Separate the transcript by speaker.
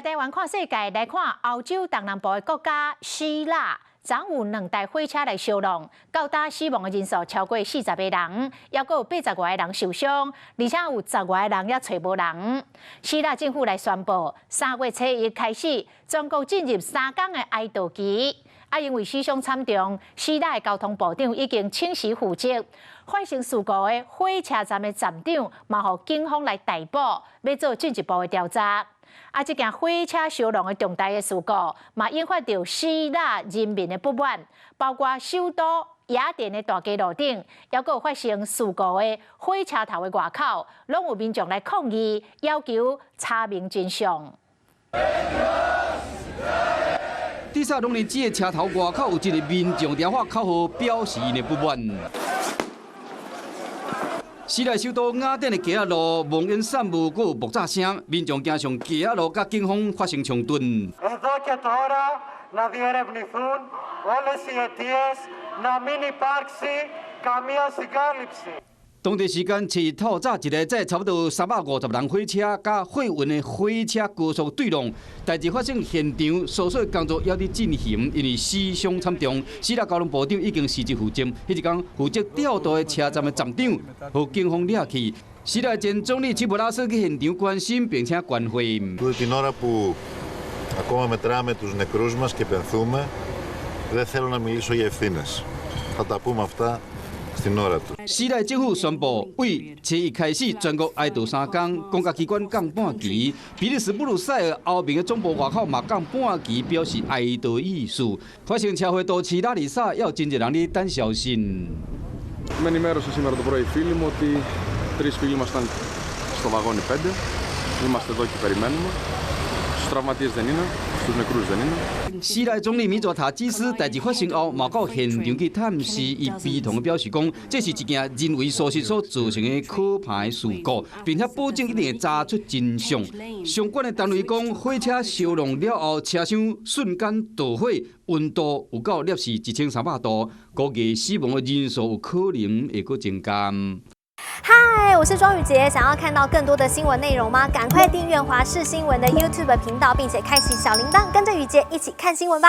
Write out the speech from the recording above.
Speaker 1: 来台湾看世界，来看欧洲东南部的国家希腊，昨有2台火车来相撞，到达死亡的人数超过40个人，也有80外个人受伤，而且有10外个人也找无人。希腊政府来宣布，3月7日开始，全国进入3天的哀悼期。因为死伤惨重，希腊的交通部长已经请辞负责。发生事故的火车站的站长，嘛互警方来逮捕，要做进一步的调查。这件火车相撞的重大的事故，嘛引发着希腊人民的不满，包括首都雅典的大街路顶，也有发生事故的火车头的外口，拢有民众来抗议，要求查明真相。
Speaker 2: 蒂萨隆尼基的车头外口有一个民众伫发口号表示因的不满。希腊首都雅典的街仔路冒烟散雾，阁有爆炸声，民众行上街仔路，甲警方发生冲突。当地时间7日透早一个载差不多350人火车甲货运的火车高速对撞，代志发生现场所有工作还伫进行，因为死伤惨重。希腊交通部长已经辞职负责，迄一天负责调度的车站的站长，互警方抓去。希腊前总理齐普拉斯去现场关心并且关怀。
Speaker 3: Την ώρα που ακόμα μετράμε τους νεκρούς μας και πενθούμε, δεν θέλω να μιλήσω για ευθύνες. Θα τα πούμε αυτά.
Speaker 2: 希腊政府宣布，为7日开始全国哀悼3天，公家机关降半旗。比利时布鲁塞尔后面的总部外口嘛降半旗，表示哀悼意思。发生车祸都市拉里萨，要真侪人咧等消息。
Speaker 4: Με ενημέρωσε σήμερα το πρωί η φίλη μου ότι 3 φίλοι μας ήταν στο βαγόνι 5. Είμαστε εδώ και περιμένουμε. Στους τραυματίες δεν είναι, στους νεκρούς δεν είναι.
Speaker 2: 希腊总理米佐塔基斯代志发生后，嘛到现场去探视，伊悲痛地表示讲，这是一件人为疏失所造成的可怕的事故，并且保证一定会查出真相。相关的单位讲，火车烧撞了后，车厢瞬间大火，温度有到摄氏1300度，估计死亡的人数有可能会阁增加。
Speaker 5: 嗨，我是庄宇杰，想要看到更多的新闻内容吗？赶快订阅华视新闻的 YouTube 频道，并且开启小铃铛，跟着宇杰一起看新闻吧。